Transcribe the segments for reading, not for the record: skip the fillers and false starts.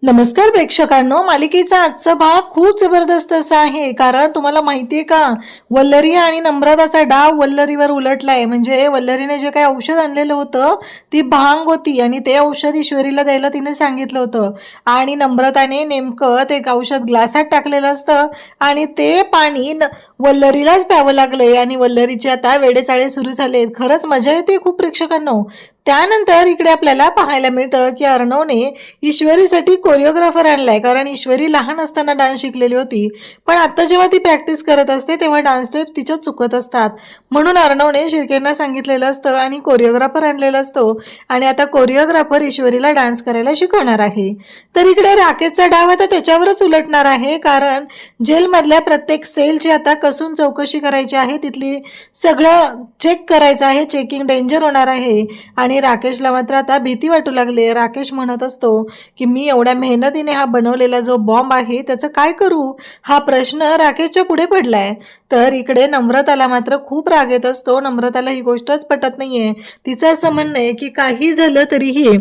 नमस्कार प्रेक्षकांनो, मालिकेचा आजचा भाग खूप जबरदस्त असा आहे. कारण तुम्हाला माहितीये का, वल्लरी आणि नम्रताचा डाव वल्लरीवर उलटलाय. म्हणजे वल्लरीने जे काही औषध आणलेलं होतं ती भांग होती आणि ते औषध ईश्वरीला द्यायला तिने सांगितलं होतं आणि नम्रताने नेमकं ते औषध ग्लासात टाकलेलं असतं आणि ते पाणी वल्लरीलाच प्यावं लागलंय आणि वल्लरीचे आता वेडेचाळे सुरू झाले. खरंच मजा येते खूप प्रेक्षकांनो. त्यानंतर इकडे आपल्याला पाहायला मिळतं की अर्णवने ईश्वरीसाठी कोरिओग्राफर आणलाय. कारण ईश्वरी लहान असताना डान्स शिकलेली होती, पण आता जेव्हा ती प्रॅक्टिस करत असते तेव्हा डान्स स्टेप तिच्या चुकत असतात. म्हणून अर्णवने शिर्केंना सांगितलेलं असतं आणि कोरिओग्राफर आणलेला असतो आणि आता कोरिओग्राफर ईश्वरीला डान्स करायला शिकवणार आहे. तर इकडे राकेशचा डाव आता त्याच्यावरच उलटणार आहे. कारण जेलमधल्या प्रत्येक सेलची आता कसून चौकशी करायची आहे, तिथली सगळं चेक करायचं आहे. चेकिंग डेंजर होणार आहे आणि राकेशला मात्र आता भीती वाटू लागली. राकेश म्हणत असतो की मी एवढ्या मेहनतीने हा बनवलेला जो बॉम्ब आहे त्याचं काय करू, हा प्रश्न राकेशच्या पुढे पडलाय. तर इकडे नम्रताला मात्र खूप राग येत असतो. नम्रताला ही गोष्टच पटत नाहीये. तिचं असं म्हणणं आहे की काही झालं तरीही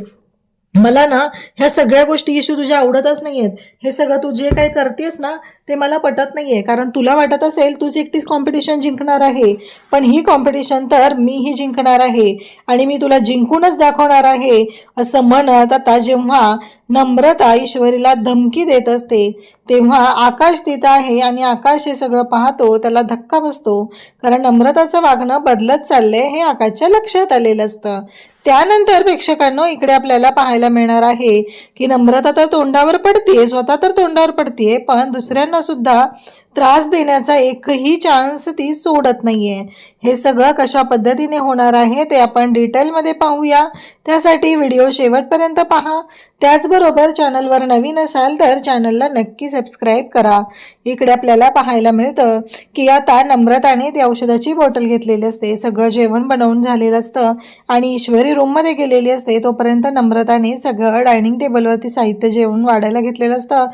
मला ना ह्या सगळ्या गोष्टी इशू तुझ्या आवडतच नाहीयेत. हे सगळं तू जे काही करतेस ना ते मला पटत नाहीये. कारण तुला वाटत असेल तूच एकटीच कॉम्पिटिशन जिंकणार आहे, पण ही कॉम्पिटिशन तर मीही जिंकणार आहे आणि मी तुला जिंकूनच दाखवणार आहे, असं म्हणत आता जेव्हा नम्रता ईश्वरीला धमकी देत असते तेव्हा आकाश तिथं आहे आणि आकाश हे सगळं पाहतो. त्याला धक्का बसतो कारण नम्रताचं वागणं बदलत चाललंय हे आकाशच्या लक्षात आलेलं असतं. त्यानंतर प्रेक्षकांनो इकडे आपल्याला पाहायला मिळणार आहे की नम्रता तर तोंडावर पडतीये, स्वतः तर तोंडावर पडतीये, पण दुसऱ्यांना सुद्धा त्रास देण्याचा एकही चान्स ती सोडत नाहीये. हे सगळं कशा पद्धतीने होणार आहे ते आपण डिटेलमध्ये पाहूया. त्यासाठी व्हिडिओ शेवटपर्यंत पहा. त्याचबरोबर चॅनलवर नवीन असाल तर चॅनलला नक्की सबस्क्राईब करा. इकडे आपल्याला पाहायला मिळतं की आता नम्रताने ती औषधाची बॉटल घेतलेली असते, सगळं जेवण बनवून झालेलं असतं आणि ईश्वरी रूममध्ये गेलेली असते. तोपर्यंत नम्रताने सगळं डायनिंग टेबलवरती साहित्य जेवण वाढायला घेतलेलं असतं.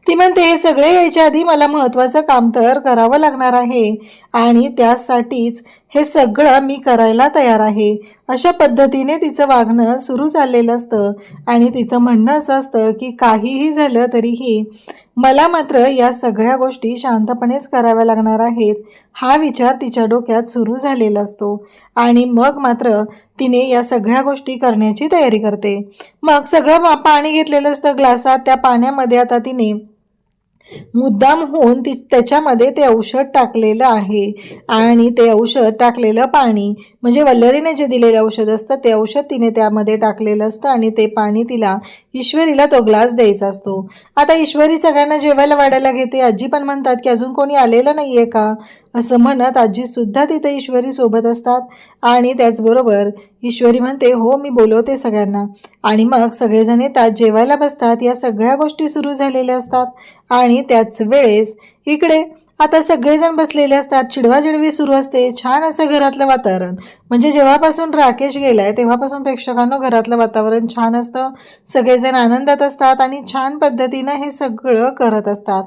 ती म्हणते हे सगळे यायच्या आधी मला महत्त्वाचं काम तर करावं लागणार आहे आणि त्यासाठीच हे सगळं मी करायला तयार आहे, अशा पद्धतीने तिचं वागणं सुरू झालेलं असतं आणि तिचं म्हणणं असं असतं की काहीही झालं तरीही मला मात्र या सगळ्या गोष्टी शांतपणेच कराव्या लागणार आहेत, हा विचार तिच्या डोक्यात सुरू झालेला असतो आणि मग मात्र तिने या सगळ्या गोष्टी करण्याची तयारी करते. मग सगळं पाणी घेतलेलं असतं ग्लासात, त्या पाण्यामध्ये आता तिने मुद्दाम होऊन त्याच्यामध्ये ते औषध टाकलेलं आहे आणि ते औषध टाकलेलं पाणी म्हणजे वल्लरीने जे दिलेलं औषध असतं ते औषध तिने त्यामध्ये टाकलेलं असतं आणि ते पाणी तिला ईश्वरीला तो ग्लास द्यायचा असतो. आता ईश्वरी सगळ्यांना जेवायला वाढायला घेते. आजी पण म्हणतात की अजून कोणी आलेलं नाहीये का, असं म्हणत आजी सुद्धा तिथे ईश्वरी सोबत असतात आणि त्याचबरोबर ईश्वरी म्हणते हो मी बोलवते सगळ्यांना आणि मग सगळेजण येतात, जेवायला बसतात. या सगळ्या गोष्टी सुरू झालेल्या असतात आणि त्याच वेळेस इकडे आता सगळेजण बसलेले असतात. चिडवाचिडवी सुरू असते. छान असं घरातलं वातावरण, म्हणजे जेव्हापासून राकेश गेलाय तेव्हापासून प्रेक्षकांनो घरातलं वातावरण छान असतं. सगळेजण आनंदात असतात आणि छान पद्धतीनं हे सगळं करत असतात.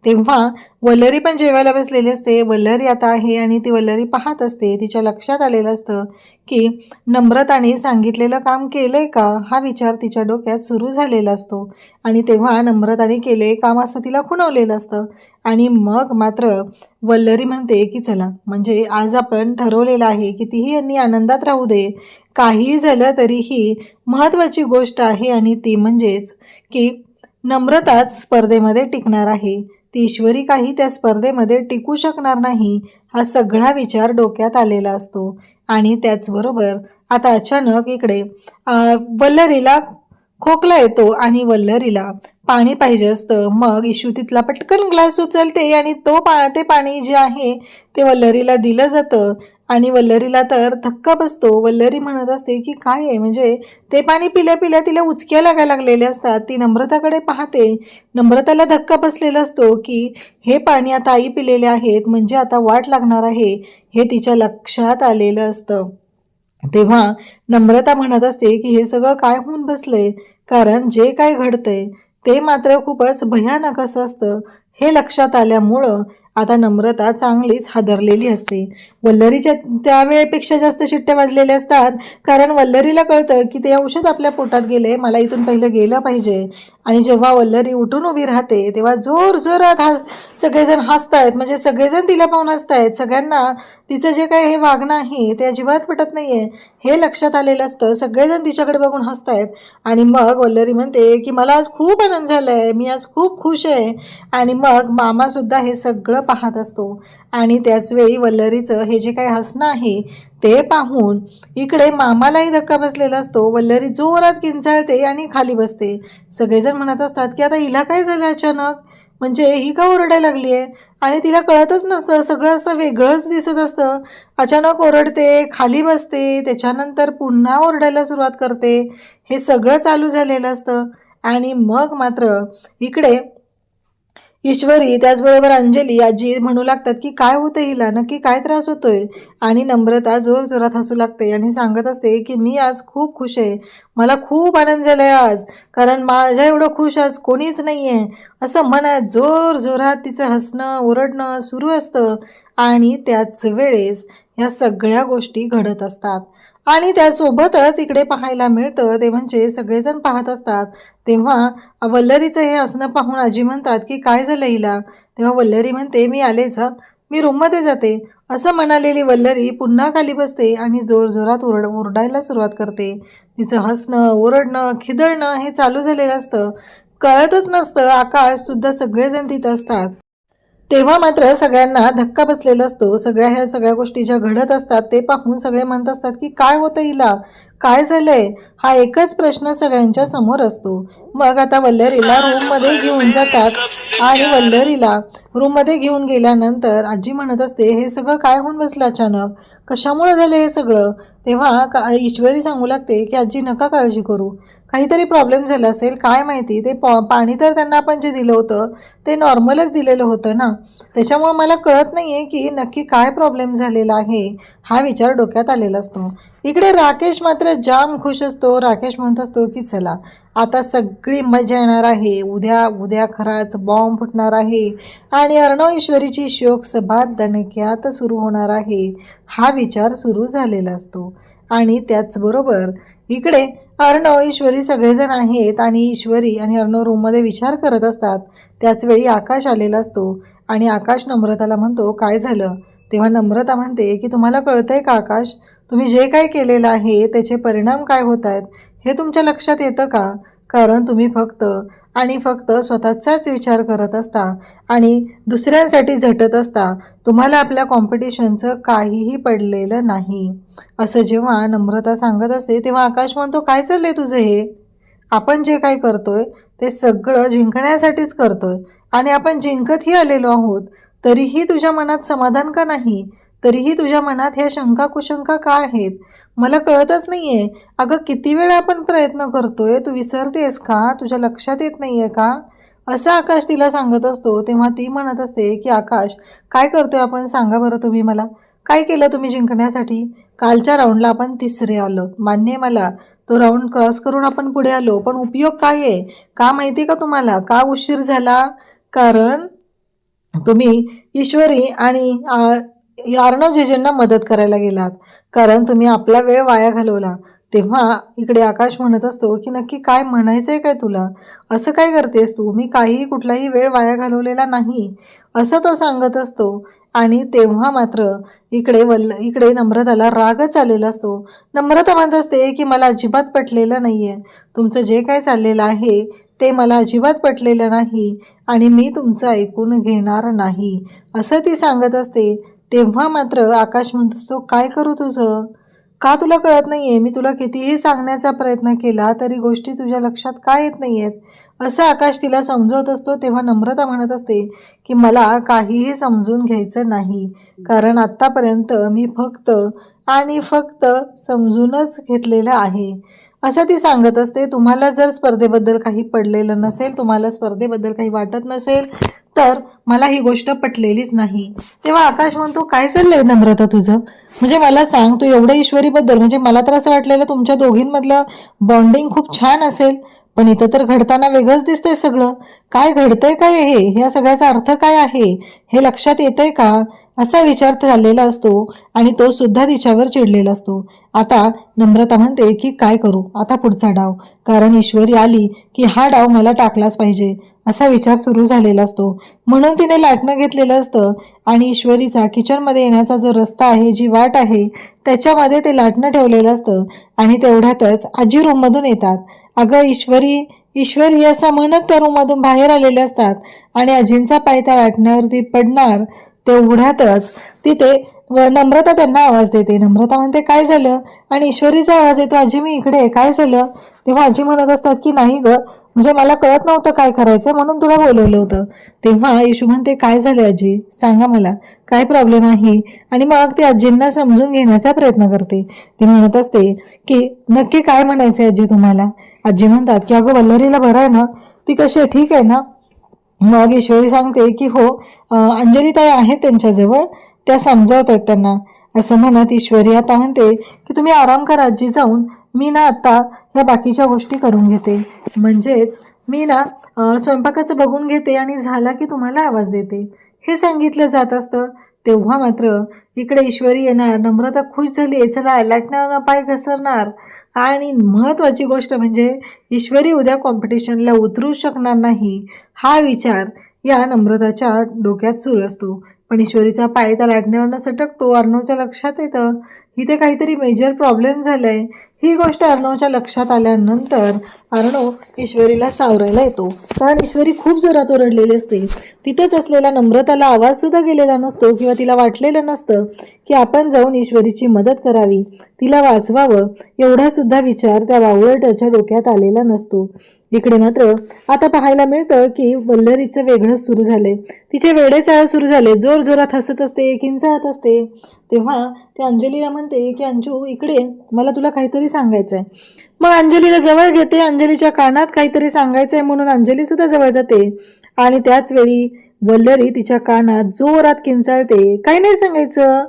तेव्हा वल्लरी पण जेवायला बसलेली असते. वल्लरी आता आहे आणि ती वल्लरी पाहत असते. तिच्या लक्षात आलेलं असतं की नम्रताने सांगितलेलं काम केलंय का, हा विचार तिच्या डोक्यात सुरू झालेला असतो आणि तेव्हा नम्रताने केले काम असं तिला खुणवलेलं असतं आणि मग मात्र वल्लरी म्हणते की चला, म्हणजे आज आपण ठरवलेलं आहे की तीही यांनी आनंदात राहू दे, काही झालं तरीही महत्त्वाची गोष्ट आहे आणि ती म्हणजेच की नम्रताच स्पर्धेमध्ये टिकणार आहे. ती ईश्वरी काही त्या स्पर्धेमध्ये टिकू शकणार नाही, हा सगळा विचार डोक्यात आलेला असतो आणि त्याचबरोबर आता अचानक इकडे वल्लरीला खोकला येतो आणि वल्लरीला पाणी पाहिजे असतं. मग इशू तिथला पटकन ग्लास उचलते आणि ते पाणी जे आहे ते वल्लरीला दिलं जातं आणि वल्लरीला तर धक्का बसतो. वल्लरी म्हणत असते की काय आहे, म्हणजे ते पाणी पिल्या पिल्या तिला उचक्या लागायला लागलेल्या असतात. ती नम्रताकडे पाहते. नम्रताला धक्का बसलेला असतो की हे पाणी आता आई पिलेले आहेत म्हणजे आता वाट लागणार आहे, हे तिच्या लक्षात आलेलं असतं. तेव्हा नम्रता म्हणत असते की हे सगळं काय होऊन बसलंय, कारण जे काय घडतंय ते मात्र खूपच भयानक असं असतं. हे लक्षात आल्यामुळं आता नम्रता चांगलीच हादरलेली असते. वल्लरीच्या त्यावेळेपेक्षा जास्त शिट्ट्या वाजलेल्या असतात, कारण वल्लरीला कळतं की ते औषध आपल्या पोटात गेले, मला इथून पहिलं गेलं पाहिजे. आणि जेव्हा वल्लरी उठून उभी राहते तेव्हा जोरजोरात सगळेजण हसतायत, म्हणजे सगळेजण तिला पाहून हसतायत. सगळ्यांना तिचं जे काही हे वागणं आहे ते अजिबात पटत नाहीये हे लक्षात आलेलं असतं. सगळेजण तिच्याकडे बघून हसतायत आणि मग वल्लरी म्हणते की मला आज खूप आनंद झालाय, मी आज खूप खुश आहे. आणि मग मामा सुद्धा हे सगळं पाहत असतो आणि त्याचवेळी वल्लरीचं हे जे काही हसणं आहे ते पाहून इकडे मामालाही धक्का बसलेला असतो. वल्लरी जोरात किंचाळते आणि खाली बसते. सगळेजण म्हणत असतात की आता हिला काय झालं अचानक, म्हणजे ही का ओरडायला लागली आहे. आणि तिला कळतच नसतं, सगळं असं वेगळंच दिसत असतं. अचानक ओरडते, खाली बसते, त्याच्यानंतर पुन्हा ओरडायला सुरुवात करते. हे सगळं चालू झालेलं असतं. आणि मग मात्र इकडे ईश्वरी त्याचबरोबर अंजली आजी म्हणू लागतात की काय होतं हिला, नक्की काय त्रास होतोय. आणि नम्रता जोरजोरात हसू लागते आणि सांगत असते की मी आज खूप खुश आहे, मला खूप आनंद झालाय आज, कारण माझ्या एवढं खुश आज कोणीच नाही आहे. असं म्हणत जोरजोरात तिचं हसणं ओरडणं सुरू असतं. आणि त्याच वेळेस ह्या सगळ्या गोष्टी घडत असतात. आणि त्यासोबतच इकडे पाहायला मिळतं ते म्हणजे सगळेजण पाहत असतात तेव्हा वल्लरीचं हे असणं पाहून आजी म्हणतात की काय झालं हिला. तेव्हा वल्लरी म्हणते मी आलेच, मी रूममध्ये जाते. असं म्हणालेली वल्लरी पुन्हा खाली बसते आणि जोरजोरात ओरडायला सुरुवात करते. तिचं हसणं ओरडणं खिदळणं हे चालू झालेलं असतं. कळतच नसतं आकाश सुद्धा सगळेजण तिथं असतात. तेव्हा मात्र सगळ्यांना धक्का बसलेला असतो. ह्या सगळ्या गोष्टी ज्या घडत असतात ते पाहून सगळे म्हणत असतात की काय होतं हिला, काय झालंय. हा एकच प्रश्न सगळ्यांच्या समोर असतो. मग आता वल्लरीला रूममध्ये घेऊन जातात आणि वल्लरीला रूममध्ये घेऊन गेल्यानंतर आजी म्हणत असते हे सगळं काय होऊन बसलं अचानक, कशामुळे झालं हे सगळं. तेव्हा ईश्वरी सांगू लागते की आजी नका काळजी करू, काहीतरी प्रॉब्लेम झाला असेल, काय माहिती. ते पाणी तर त्यांना आपण जे दिलं होतं ते नॉर्मलच दिलेलं होतं ना, त्याच्यामुळे मला कळत नाही आहे की नक्की काय प्रॉब्लेम झालेला आहे. हा विचार डोक्यात आलेला असतो. इकडे राकेश मात्र जाम खुश असतो. राकेश म्हणत असतो की चला आता सगळी मजा येणार आहे, उद्या उद्या खराच बॉम्ब फुटणार आहे आणि अर्णव ईश्वरीची शोकसभा दणक्यात सुरू होणार आहे. हा विचार सुरू झालेला असतो. आणि त्याचबरोबर इकडे अर्णव ईश्वरी सगळेजण आहेत आणि ईश्वरी आणि अर्णव रूममध्ये विचार करत असतात. त्याचवेळी आकाश आलेला असतो आणि आकाश नम्रताला म्हणतो काय झालं. तेव्हा नम्रता म्हणते की तुम्हाला कळतंय का आकाश, तुम्ही जे काय केलेलं आहे त्याचे परिणाम काय होत आहेत हे तुमच्या लक्षात येतं का. कारण तुम्ही फक्त आणि फक्त स्वतःचाच विचार करत असता आणि दुसऱ्यांसाठी झटत असता. तुम्हाला आपल्या कॉम्पिटिशनचं काहीही पडलेलं नाही. असं जेव्हा नम्रता सांगत असते तेव्हा आकाश म्हणतो काय चाललंय तुझं हे, आपण जे काय करतोय ते सगळं जिंकण्यासाठीच करतोय आणि आपण जिंकतही आलेलो आहोत. तरीही तुझ्या मनात समाधान का नाही, तरीही तुझ्या मनात ह्या शंका कुशंका का आहेत, मला कळतच नाहीये. अगं किती वेळा आपण प्रयत्न करतोय, तू विसरतेस का, तुझ्या लक्षात येत नाहीये का. असं आकाश तिला सांगत असतो. तेव्हा ती म्हणत असते की आकाश काय करतोय आपण, सांगा बरं तुम्ही मला, काय केलं तुम्ही जिंकण्यासाठी. कालच्या राऊंडला आपण तिसरे आलो, मान्य आहे मला, तो राऊंड क्रॉस करून आपण पुढे आलो, पण उपयोग काय आहे का माहिती का तुम्हाला, का उशीर झाला. कारण तुम्ही ईश्वरी आणि अर्णव जिजेंना मदत करायला गेलात, कारण तुम्ही आपला वेळ वाया घालवला. तेव्हा इकडे आकाश म्हणत असतो की नक्की काय म्हणायचं आहे काय तुला, असं काय करतेस तू, मी काहीही कुठलाही वेळ वाया घालवलेला नाही, असं तो सांगत असतो. आणि तेव्हा मात्र इकडे नम्रताला रागच आलेला असतो. नम्रता म्हणत असते की मला अजिबात पटलेलं नाही आहे, तुमचं जे काय चाललेलं आहे ते मला अजिबात पटलेलं नाही आणि मी तुमचं ऐकून घेणार नाही, असं ती सांगत असते. तेव्हा मात्र आकाश म्हणत असतो काय करू तुझं, का तुला कळत नाही आहे, मी तुला कितीही सांगण्याचा प्रयत्न केला तरी गोष्टी तुझ्या लक्षात का येत नाही आहेत, असं आकाश तिला समजवत असतो. तेव्हा नम्रता म्हणत असते की मला काहीही समजून घ्यायचं नाही, कारण आत्तापर्यंत मी फक्त आणि फक्त समजूनच घेतलेलं आहे, असं ती सांगत असते. तुम्हाला जर स्पर्धेबद्दल काही पडलेलं नसेल, तुम्हाला स्पर्धेबद्दल काही वाटत नसेल तर मला ही गोष्ट पटलेलीच नाही. तेव्हा आकाश म्हणतो काय चाललंय नम्रता तुझं, म्हणजे मला सांग, तू एवढं ईश्वरीबद्दल, म्हणजे मला तर असं वाटलेलं तुमच्या दोघींमधलं बॉन्डिंग खूप छान असेल, पण इथं तर घडताना वेगळंच दिसतंय सगळं. काय घडतंय काय हे? ह्या सगळ्याचा अर्थ काय आहे? हे लक्षात येतंय का? असा विचार चाललेला असतो आणि तो सुद्धा तिच्यावर चिडलेला असतो. आता नम्रता म्हणते की काय करू आता पुढचा डाव, कारण ईश्वरी आली की हा डाव मला टाकलाच पाहिजे असा विचार सुरू झालेला असतो. म्हणून तिने लाटणं घेतलेलं असतं आणि ईश्वरीचा किचनमध्ये येण्याचा जो रस्ता आहे, जी वाट आहे, त्याच्यामध्ये ते लाटणं ठेवलेलं असतं. आणि तेवढ्यातच आजी रूममधून येतात. अगं ईश्वरी, ईश्वरी असं म्हणत त्या रूममधून बाहेर आलेले असतात आणि आजींचा पाय त्या लाटण्यावरती पडणार तेवढ्यातच तिथे नम्रता त्यांना आवाज देते. नम्रता म्हणते काय झालं? आणि ईश्वरीचा आवाज येतो, आजी मी इकडे आहे, काय झालं? तेव्हा आजी म्हणत असतात की नाही ग, म्हणजे मला कळत नव्हतं काय करायचं म्हणून तुला बोलवलं होतं. तेव्हा ईशू म्हणते काय झालं आजी, सांगा मला काय प्रॉब्लेम आहे. आणि मग ती आजींना समजून घेण्याचा प्रयत्न करते. ती म्हणत असते की नक्की काय म्हणायचं आजी तुम्हाला. आजी म्हणतात की अगं वल्लरीला बरं आहे ना, ती कशी आहे, ठीक आहे ना? मग ईश्वरी सांगते की हो, अंजलीताई आहेत त्यांच्याजवळ, त्या समजावत आहेत त्यांना. असं म्हणत ईश्वरी आता म्हणते की तुम्ही आराम करा आजी जाऊन, मी ना आता ह्या बाकीच्या गोष्टी करून घेते, म्हणजेच मी ना स्वयंपाकाचं बघून घेते आणि झाला की तुम्हाला आवाज देते, हे सांगितलं जात असतं. तेव्हा मात्र इकडे ईश्वरी येणार. नम्रता खुश झाली, चला लाटण्यावर पाय घसरणार. आणि महत्त्वाची गोष्ट म्हणजे ईश्वरी उद्या कॉम्पिटिशनला उतरू शकणार नाही हा विचार या नम्रताच्या डोक्यात सुरू असतो. पण ईश्वरीचा पाय त्या लाटण्यावरनं सटकतो. अर्णवच्या लक्षात येतं इथे काहीतरी मेजर प्रॉब्लेम झालाय. ही गोष्ट अर्णवच्या लक्षात आल्यानंतर अर्णव ईश्वरीला सावरायला येतो, कारण ईश्वरी खूप जोरात ओरडलेली असते. तिथंच असलेल्या नम्रताला आवाज सुद्धा गेलेला नसतो किंवा तिला वाटलेलं नसतं की आपण जाऊन ईश्वरीची मदत करावी, तिला वाचवावं, एवढा सुद्धा विचार त्या बावळटाच्या डोक्यात आलेला नसतो. इकडे मात्र आता पाहायला मिळतं की वल्लरीचं वेगळंच सुरू झालंय. तिचे वेडेचाळ सुरू झाले, जोर जोरात हसत असते, किंचाळत असते. तेव्हा ते अंजलीला म्हणते की अंजू इकडे, मला तुला काहीतरी सांगायचंय. मग अंजलीला जवळ घेते, अंजलीच्या कानात काहीतरी सांगायचंय म्हणून अंजली सुद्धा जवळ जाते आणि त्याच वेळी वल्लरी तिच्या कानात जोरात किंचाळते, काही नाही सांगायचं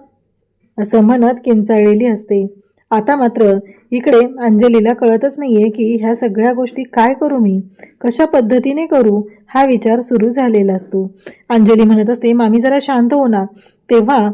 असं म्हणत किंचाळलेली असते. आता मात्र इकडे अंजलीला कळतच नाहीये की ह्या सगळ्या गोष्टी काय करू मी, कशा पद्धतीने करू, हा विचार सुरू झालेला असतो. अंजली म्हणत असते मामी जरा शांत हो ना. तेव्हा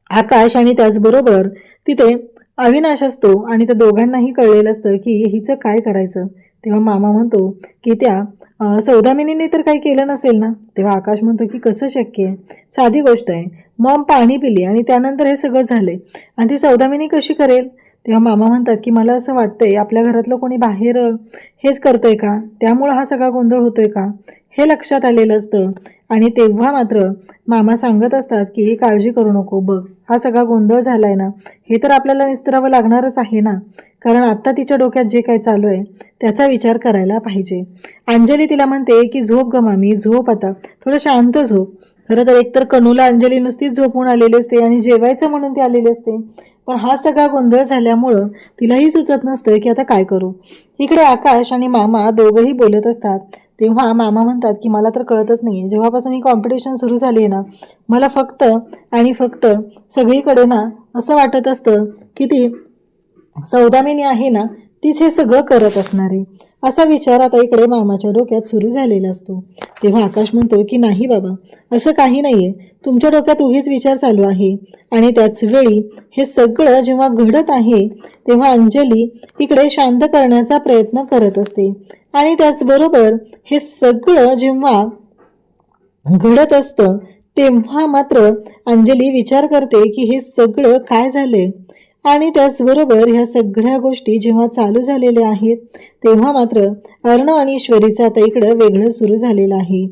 आकाश आणि त्याचबरोबर तिथे अविनाश असतो आणि त्या दोघांनाही कळलेलं असतं की हिचं काय करायचं. तेव्हा मामा म्हणतो की त्या सौदामिनीने तर काही केलं नसेल ना. तेव्हा आकाश म्हणतो की कसं शक्य आहे, साधी गोष्ट आहे, मॉम पाणी पिली आणि त्यानंतर हे सगळं झालंय आणि ती सौदामिनी कशी करेल. तेव्हा मामा म्हणतात की मला असं वाटतंय आपल्या घरातलं कोणी बाहेर हेच करतंय का, त्यामुळं हा सगळा गोंधळ होतोय का, हे लक्षात आलेलं असतं. आणि तेव्हा मात्र मामा सांगत असतात की काळजी करू नको, बघ हा सगळा गोंधळ झालाय ना, हे तर आपल्याला निस्तरावं लागणारच आहे ना, कारण आत्ता तिच्या डोक्यात जे काही चालू आहे त्याचा विचार करायला पाहिजे. अंजली तिला म्हणते की झोप ग मामी, झोप आता, थोडं शांत झोप. खरं तर एकतर कनूला अंजली नुसतीच झोपून आलेली असते आणि जेवायचं म्हणून ती आलेली असते, पण हा सगळा गोंधळ झाल्यामुळं तिलाही सुचत नसतं की आता काय करू. इकडे आकाश आणि मामा दोघंही बोलत असतात. तेव्हा मामा म्हणतात की मला तर कळतच नाही, जेव्हापासून ही कॉम्पिटिशन सुरू झाली आहे ना, मला फक्त आणि फक्त सगळीकडे ना असं वाटत असतं की ती सौदामिनी आहे ना, तीच हे सगळं करत असणार आहे, असा विचार आता इकडे मामाच्या डोक्यात सुरू झालेला असतो. तेव्हा आकाश म्हणतो की नाही बाबा, असं काही नाहीये, तुमच्या डोक्यात उगीच विचार चालू आहे. आणि त्याच वेळी हे सगळं जेव्हा घडत आहे तेव्हा अंजली इकडे शांत करण्याचा प्रयत्न करत असते. आणि त्याचबरोबर हे सगळं जेव्हा घडत असतं तेव्हा मात्र अंजली विचार करते की हे सगळं काय झालंय. आणि त्याचबरोबर ह्या सगळ्या गोष्टी जेव्हा चालू झालेल्या आहेत तेव्हा मात्र अर्णव आणि ईश्वरीचं आता इकडं वेगळं सुरू झालेलं आहे.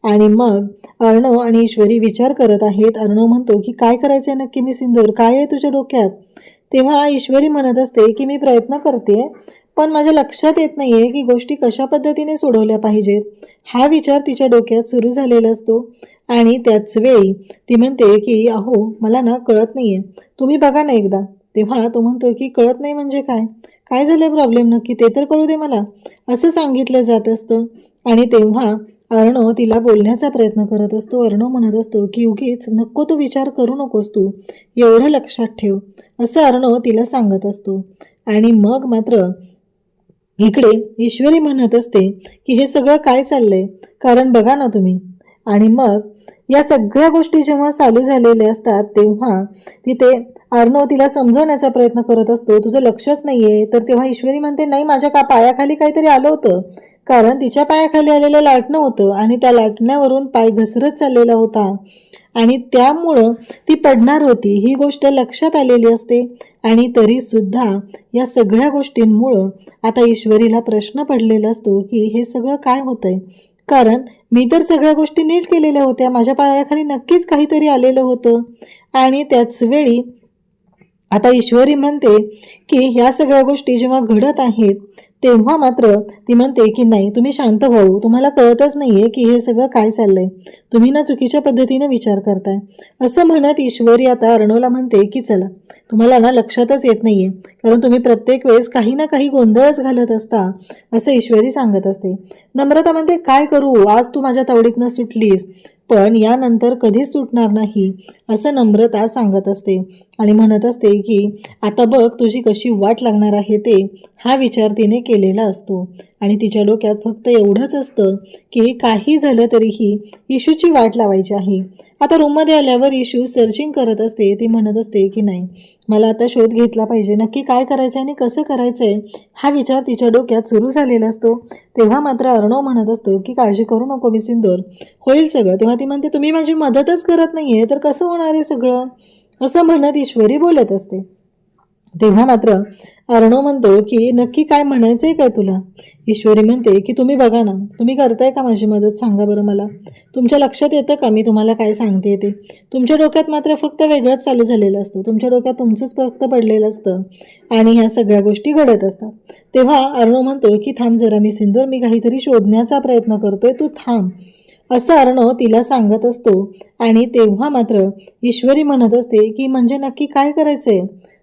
आणि मग अर्णव आणि ईश्वरी विचार करत आहेत. अर्णव म्हणतो की काय करायचंय नक्की मी सिंदूर, काय आहे तुझ्या डोक्यात. तेव्हा ईश्वरी म्हणत असते की मी प्रयत्न करते, पण माझ्या लक्षात येत नाहीये की गोष्टी कशा पद्धतीने सोडवल्या पाहिजेत, हा विचार तिच्या डोक्यात सुरू झालेला असतो. आणि त्याच वेळी ती म्हणते की अहो मला ना कळत नाहीये, तुम्ही बघा ना एकदा. तेव्हा तो म्हणतो की कळत नाही म्हणजे काय, काय झालंय प्रॉब्लेम नक्की ते तर कळू दे मला, असं सांगितलं जात असतं. आणि तेव्हा अर्णव तिला बोलण्याचा प्रयत्न करत असतो. अर्णव म्हणत असतो की उगीच नको तो विचार करू नकोस तू, एवढं लक्षात ठेव, असं अर्णव तिला सांगत असतो. आणि मग मात्र इकडे ईश्वरी म्हणत असते की हे सगळं काय चाललंय, कारण बघा ना तुम्ही. आणि मग या सगळ्या गोष्टी जेव्हा चालू झालेल्या असतात तेव्हा तिथे अर्णव तिला समजवण्याचा प्रयत्न करत असतो, तुझं लक्षच नाहीये. तर तेव्हा ईश्वरी म्हणते, नाही माझ्या पायाखाली काहीतरी आलं होतं, कारण तिच्या पायाखाली आलेलं लाटणं होतं आणि त्या लाटण्यावरून पाय घसरत चाललेला होता आणि त्यामुळं ती पडणार होती, ही गोष्ट लक्षात आलेली असते. आणि तरी सुद्धा या सगळ्या गोष्टींमुळं आता ईश्वरीला प्रश्न पडलेला असतो की हे सगळं काय होतंय, कारण मी तर सगळ्या गोष्टी नीट केलेल्या होत्या, माझ्या पायाखाली नक्कीच काहीतरी आलेलं होतं. आणि त्याच वेळी आता ईश्वरी म्हणते की ह्या सगळ्या गोष्टी जेव्हा घडत आहेत तेव्हा मात्र ती म्हणते की नाही, तुम्ही शांत व्हावं, तुम्हाला कळतच नाहीये की हे सगळं काय चाललंय, तुम्ही ना चुकीच्या पद्धतीने विचार करताय. असं म्हणत ईश्वरी आता अर्णवला म्हणते की चला, तुम्हाला ना लक्षातच येत नाहीये, कारण तुम्ही प्रत्येक वेळेस काही ना काही गोंधळच घालत असता, असं ईश्वरी सांगत असते. नम्रता म्हणते, काय करू, आज तू माझ्या तावडीतनं सुटलीस, पण यानंतर कधीच सुटणार नाही, असं नम्रता सांगत असते. आणि म्हणत असते की आता बघ तुझी कशी वाट लागणार आहे ते, हा विचार तिने केलेला असतो. आणि तिच्या डोक्यात फक्त एवढंच असतं की काही झालं तरीही इशूची वाट लावायची आहे. आता रूममध्ये आल्यावर इशू सर्चिंग करत असते. ती म्हणत असते की नाही, मला आता शोध घेतला पाहिजे, नक्की काय करायचं आणि कसं करायचंय, हा विचार तिच्या डोक्यात सुरू झालेला असतो. तेव्हा मात्र अर्णव म्हणत असतो की काळजी करू नको मी सिंदूर, होईल सगळं. तेव्हा ती म्हणते, तुम्ही माझी मदतच करत नाहीये तर कसं होणार आहे सगळं, असं म्हणत ईश्वरी बोलत असते. तेव्हा मात्र अर्णव म्हणतो की नक्की काय म्हणायचंय काय तुला. ईश्वरी म्हणते की तुम्ही बघा ना, तुम्ही करताय का माझी मदत, सांगा बरं मला, तुमच्या लक्षात येतं का मी तुम्हाला काय सांगते ते. तुमच्या डोक्यात मात्र फक्त वेगळंच चालू झालेलं असतं, तुमच्या डोक्यात तुमचंच फक्त पडलेलं असतं आणि ह्या सगळ्या गोष्टी घडत असतात. तेव्हा अर्णव म्हणतो की थांब जरा मी सिंदूर, मी काहीतरी शोधण्याचा प्रयत्न करतोय, तू थांब, असं अर्णव तिला सांगत असतो. आणि तेव्हा मात्र ईश्वरी म्हणत असते की म्हणजे नक्की काय करायचंय.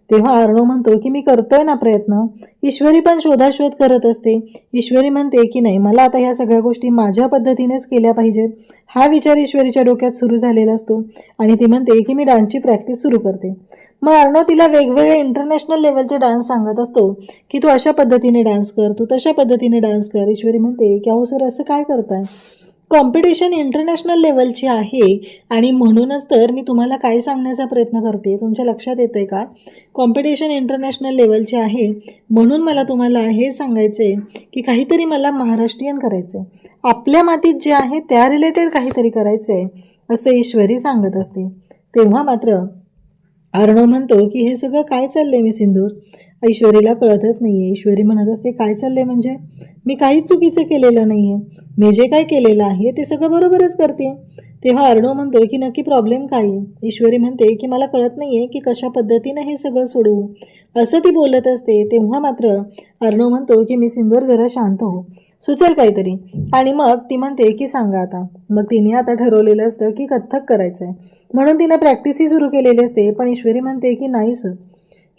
तेव्हा अर्णव म्हणतो की मी करतोय ना प्रयत्न. ईश्वरी पण शोधाशोध करत असते. ईश्वरी म्हणते की नाही, मला आता ह्या सगळ्या गोष्टी माझ्या पद्धतीनेच केल्या पाहिजेत, हा विचार ईश्वरीच्या डोक्यात सुरू झालेला असतो. आणि ती म्हणते की मी डान्सची प्रॅक्टिस सुरू करते. मग अर्णव तिला वेगवेगळे इंटरनॅशनल लेवलचे डान्स सांगत असतो की तू अशा पद्धतीने डान्स कर, तू तशा पद्धतीने डान्स कर. ईश्वरी म्हणते की अहो सर, असं काय करताय, कॉम्पिटिशन इंटरनॅशनल लेवलची आहे आणि म्हणूनच तर मी तुम्हाला काय सांगण्याचा प्रयत्न करते, तुमच्या लक्षात येतंय का, कॉम्पिटिशन इंटरनॅशनल लेवलची आहे म्हणून मला तुम्हाला हे सांगायचं आहे की काहीतरी मला महाराष्ट्रीयन करायचं आहे, आपल्या मातीत जे आहे त्या रिलेटेड काहीतरी करायचं आहे, असं ईश्वरी सांगत असते. तेव्हा मात्र अर्णव म्हणतो की हे सगळं काय चाललंय मी सिंदूर, ईश्वरीला कळतच नाहीये. ईश्वरी म्हणत असते, काय चाललंय म्हणजे, मी काहीच चुकीचं केलेलं नाहीये, मी जे काय केलेलं आहे ते सगळं बरोबरच करते. तेव्हा अर्णव म्हणतो की नक्की प्रॉब्लेम काय आहे. ईश्वरी म्हणते की मला कळत नाहीये की कशा पद्धतीने हे सगळं सोडवू, असं ती बोलत असते. तेव्हा मात्र अर्णव म्हणतो की मी सिंदूर जरा शांत हो, सुचेल काहीतरी. आणि मग ती म्हणते की सांगा आता. मग तिने आता ठरवलेलं असतं की कथ्थक करायचं आहे म्हणून तिने प्रॅक्टिसही सुरू केलेली असते. पण ईश्वरी म्हणते की नाही सर,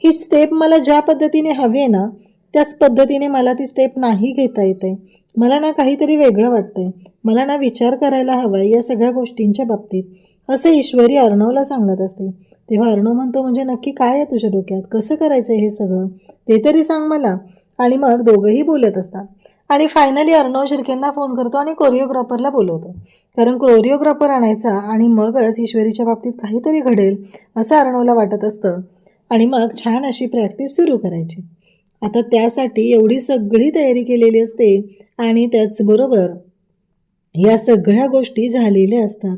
ही स्टेप मला ज्या पद्धतीने हवी आहे ना त्याच पद्धतीने मला ती स्टेप नाही घेता येते, मला ना काहीतरी वेगळं वाटतंय, मला ना विचार करायला हवा आहे या सगळ्या गोष्टींच्या बाबतीत, असं ईश्वरी अर्णवला सांगत असते. तेव्हा अर्णव म्हणतो म्हणजे नक्की काय आहे तुझ्या डोक्यात, कसं करायचं आहे हे सगळं, ते तरी सांग मला. आणि मग दोघंही बोलत असतात. आणि फायनली अर्णव शिर्केंना फोन करतो आणि कोरिओग्राफरला बोलवतो, कारण कोरिओग्राफर आणायचा आणि मगच ईश्वरीच्या बाबतीत काहीतरी घडेल असं अर्णवला वाटत असतं. आणि मग छान अशी प्रॅक्टिस सुरू करायची. आता त्यासाठी एवढी सगळी तयारी केलेली असते आणि त्याचबरोबर या सगळ्या गोष्टी झालेल्या असतात.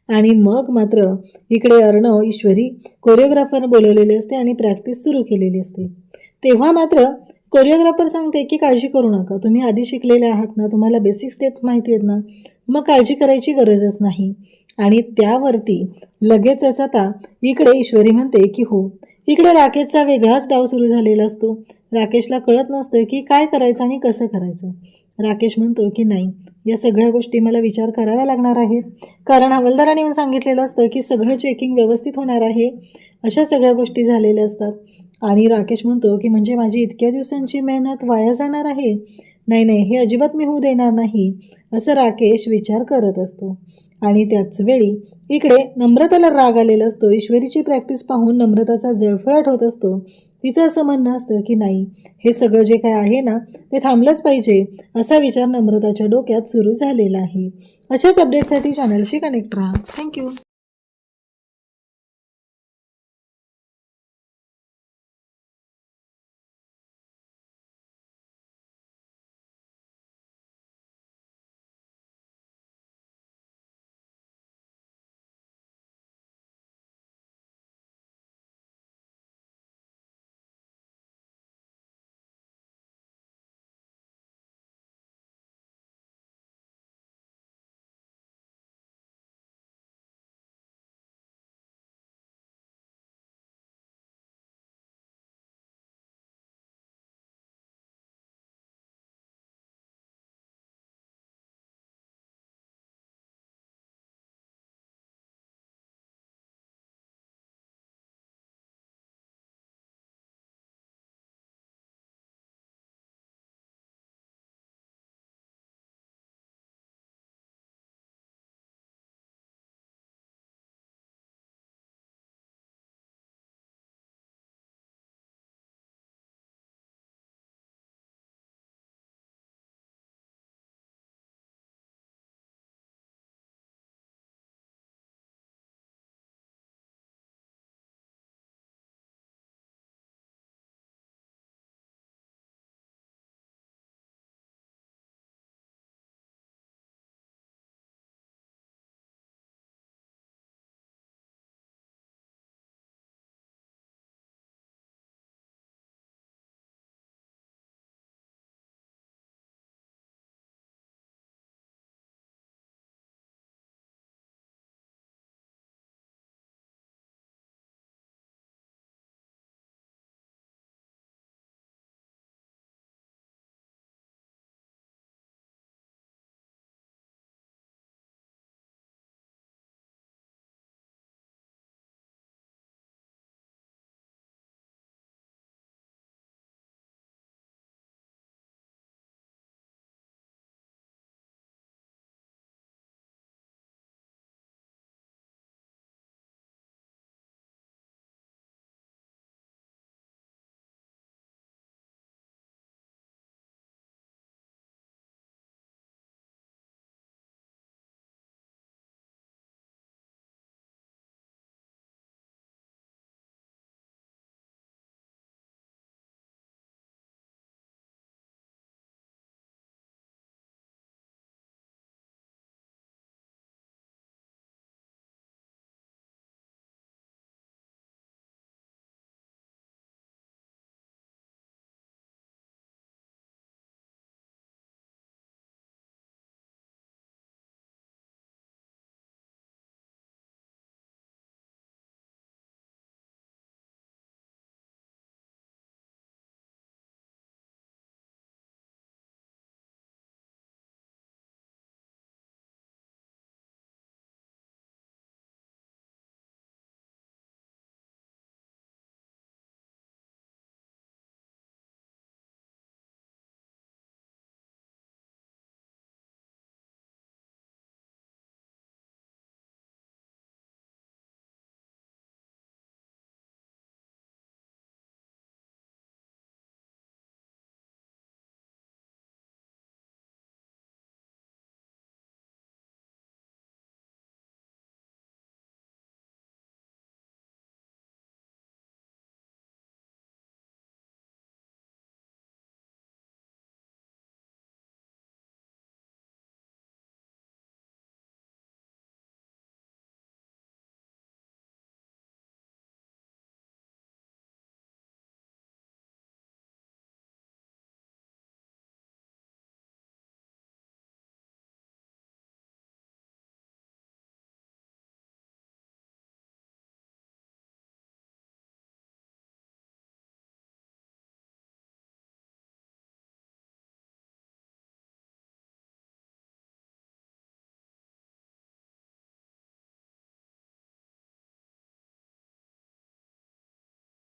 आणि मग मात्र इकडे अर्णव ईश्वरी कोरिओग्राफर बोलवलेले असते आणि प्रॅक्टिस सुरू केलेली असते. तेव्हा मात्र कोरिओग्राफर सांगते की काळजी करू नका, तुम्ही आधी शिकलेले आहात ना, तुम्हाला बेसिक स्टेप्स माहिती आहेत ना, मग काळजी करायची गरजच नाही. आणि त्यावरती लगेचच आता इकडे ईश्वरी म्हणते की हो, इकडे राकेशचा वेगळाच डाव सुरू झालेला असतो. राकेशला कळत नसतं की काय करायचं आणि कसं करायचं. राकेश म्हणतो की नाही, या सगळ्या गोष्टी मला विचार कराव्या लागणार आहेत, कारण हवालदाराने येऊन सांगितलेलं असतं की सगळं चेकिंग व्यवस्थित होणार आहे, अशा सगळ्या गोष्टी झालेल्या असतात. आणि राकेश म्हणतो की म्हणजे माझी इतक्या दिवसांची मेहनत वाया जाणार आहे, नाही नाही, हे अजिबात मी होऊ देणार नाही, असं राकेश विचार करत असतो. आणि त्याच वेळी इकडे नम्रताला राग आलेला असतो. ईश्वरीची प्रॅक्टिस पाहून नम्रताचा जळफळाट होत असतो. तिचं असं म्हणणं असतं की नाही, हे सगळं जे काय आहे ना ते थांबलंच पाहिजे, असा विचार नम्रताच्या डोक्यात सुरू झालेला आहे. अशाच अपडेटसाठी चॅनलशी कनेक्ट राहा. थँक्यू.